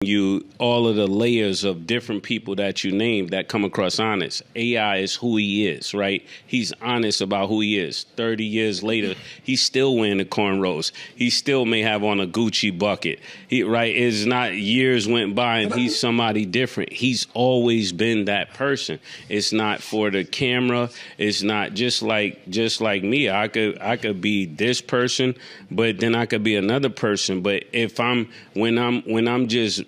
you all of the layers of different people that you name that come across honest. AI is who he is, right? He's honest about who he is. 30 years later, he's still wearing the cornrows. He still may have on a Gucci bucket. Right? It's not years went by and he's somebody different. He's always been that person. It's not for the camera. It's not just like me. I could be this person, but then I could be another person. But if when I'm just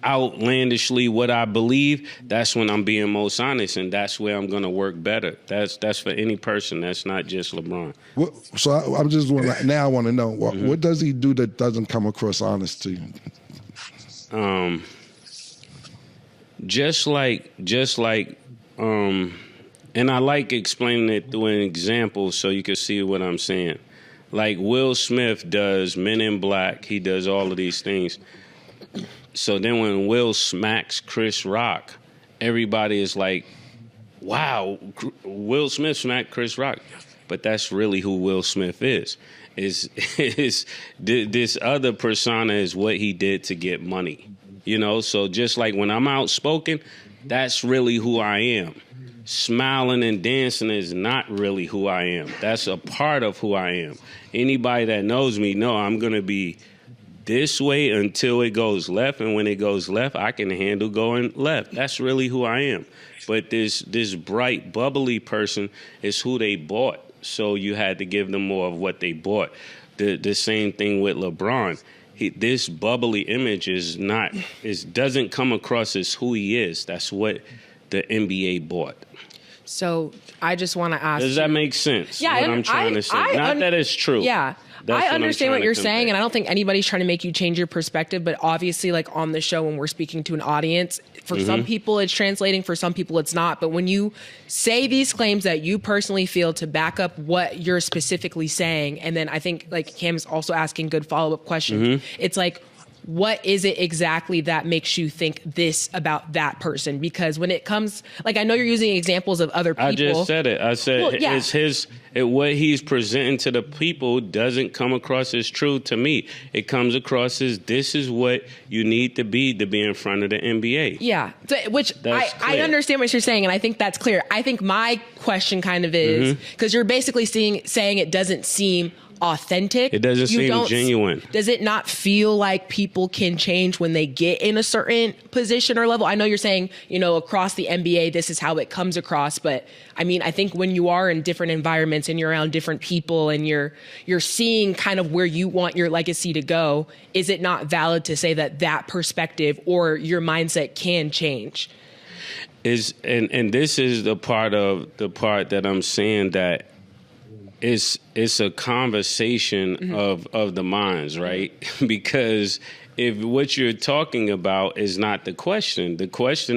outlandishly what I believe, that's when I'm being most honest, and that's where I'm going to work better. That's for any person. That's not just LeBron. Well, so I want to know what does he do that doesn't come across honest to you? Just like, and I like explaining it through an example so you can see what I'm saying. Like Will Smith does Men in Black, he does all of these things. So then when Will smacks Chris Rock, everybody is like, wow, Will Smith smacked Chris Rock. But that's really who Will Smith is. This other persona is what he did to get money. You know, so just like when I'm outspoken, that's really who I am. Smiling and dancing is not really who I am. That's a part of who I am. Anybody that knows me know I'm going to be this way until it goes left, and when it goes left, I can handle going left. That's really who I am. But this bright, bubbly person is who they bought, so you had to give them more of what they bought. The same thing with LeBron. This bubbly image doesn't come across as who he is. That's what the NBA bought. So I just want to ask. Does that make sense? Yeah, what I'm trying to say. Not that it's true. Yeah. I understand what you're saying, and I don't think anybody's trying to make you change your perspective, but obviously, like on the show when we're speaking to an audience, for some people it's translating, for some people it's not. But when you say these claims that you personally feel to back up what you're specifically saying, and then I think like Cam's also asking good follow-up questions, it's like, what is it exactly that makes you think this about that person? Because when it comes, like, I know you're using examples of other people. I just said it. I said it's what he's presenting to the people doesn't come across as true to me. It comes across as this is what you need to be in front of the NBA. Yeah, which I understand what you're saying, and I think that's clear. I think my question kind of is, because you're basically saying it doesn't seem authentic. It doesn't seem genuine. Does it not feel like people can change when they get in a certain position or level? I know you're saying, across the NBA, this is how it comes across. But I mean, I think when you are in different environments and you're around different people and you're seeing kind of where you want your legacy to go, is it not valid to say that perspective or your mindset can change? And this is the part that I'm saying that it's a conversation of the minds, right? Because if what you're talking about is not the question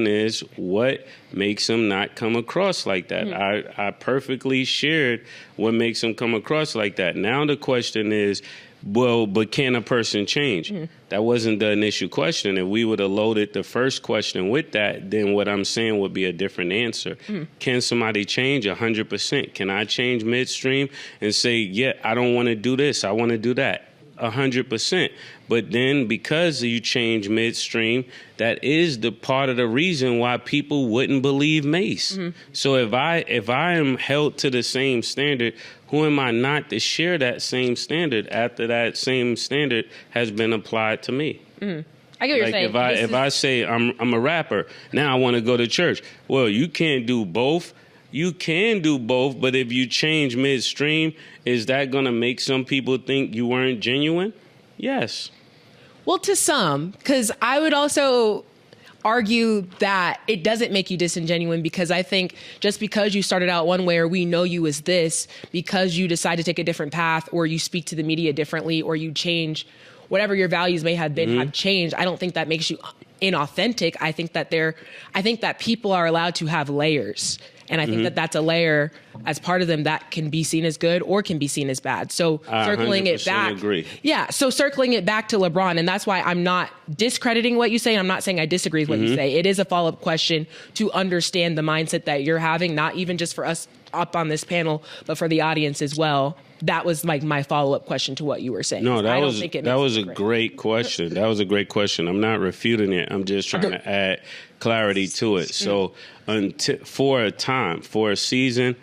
is what makes them not come across like that. I perfectly shared what makes them come across like that. Now the question is, well, but can a person change? That wasn't the initial question. If we would have loaded the first question with that, then what I'm saying would be a different answer. Can somebody change? 100%. Can I change midstream and say, yeah, I don't want to do this, I want to do that? 100%. But then because you change midstream, that is the part of the reason why people wouldn't believe Mase. So if I am held to the same standard, who am I not to share that same standard after that same standard has been applied to me? I get what you're saying. If I say I'm a rapper, now I want to go to church. Well, you can't do both. You can do both, but if you change midstream, is that going to make some people think you weren't genuine? Yes. Well, to some, because I would also argue that it doesn't make you disingenuine, because I think just because you started out one way or we know you as this, because you decide to take a different path or you speak to the media differently or you change whatever your values may have been, have changed, I don't think that makes you inauthentic. I think that people are allowed to have layers. And I think that that's a layer as part of them that can be seen as good or can be seen as bad. So circling it back. Agree. Yeah. So circling it back to LeBron. And that's why I'm not discrediting what you say. I'm not saying I disagree with what you say. It is a follow-up question to understand the mindset that you're having, not even just for us up on this panel, but for the audience as well. that was like my follow-up question to what you were saying. No, that was a great. great question. That was a great question. I'm not refuting it. I'm just trying to add clarity to it. So for a season,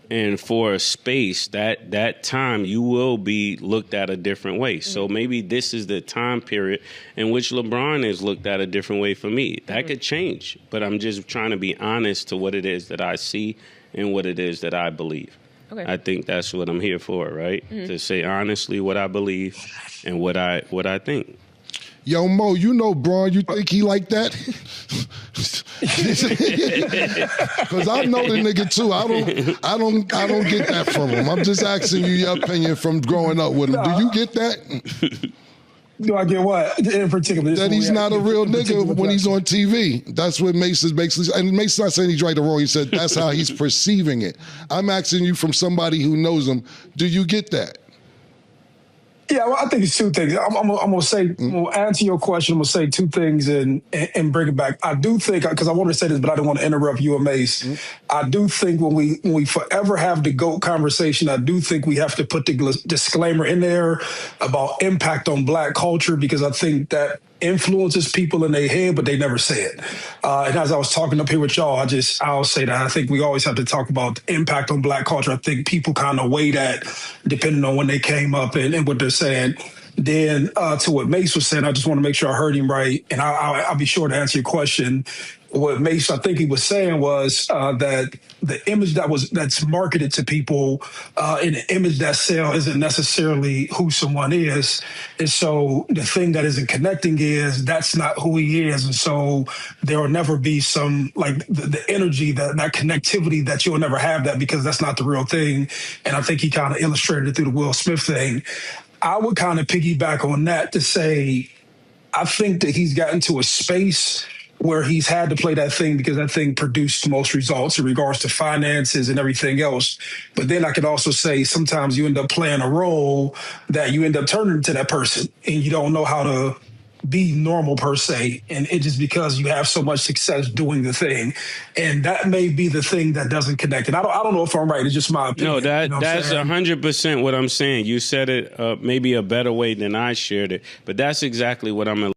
and for a space, that time you will be looked at a different way. So maybe this is the time period in which LeBron is looked at a different way for me. That could change, but I'm just trying to be honest to what it is that I see and what it is that I believe. Okay. I think that's what I'm here for, right? To say honestly what I believe and what I think. Yo, Mo, you know Braun, you think he like that? Because I know the nigga too. I don't get that from him. I'm just asking you your opinion from growing up with him. Do you get that? Do I get what in particular? That he's not a real nigga when he's on TV. That's what Mase is basically, and Mase not saying he's right or wrong. He said that's how he's perceiving it. I'm asking you from somebody who knows him, do you get that? Yeah, well, I think it's two things. I'm gonna say, I'm gonna answer your question. I'm gonna say two things and bring it back. I do think, because I want to say this, but I don't want to interrupt you and Mase. I do think when we forever have the GOAT conversation, I do think we have to put the disclaimer in there about impact on Black culture, because I think that influences people in their head, but they never say it. And as I was talking up here with y'all, I'll say that I think we always have to talk about the impact on Black culture. I think people kind of weigh that depending on when they came up and what they're saying. Then to what Mase was saying, I just want to make sure I heard him right, and I'll be sure to answer your question. What Mase, I think he was saying was that the image that's marketed to people and the image that sells isn't necessarily who someone is. And so the thing that isn't connecting is that's not who he is. And so there will never be some, like the energy, that connectivity, that you'll never have that, because that's not the real thing. And I think he kind of illustrated it through the Will Smith thing. I would kind of piggyback on that to say, I think that he's gotten to a space where he's had to play that thing because that thing produced the most results in regards to finances and everything else. But then I could also say sometimes you end up playing a role that you end up turning into that person, and you don't know how to be normal per se, and it just because you have so much success doing the thing, and that may be the thing that doesn't connect. And I don't know if I'm right. It's just my opinion. No, that's 100% what I'm saying. You said it maybe a better way than I shared it, but that's exactly what I'm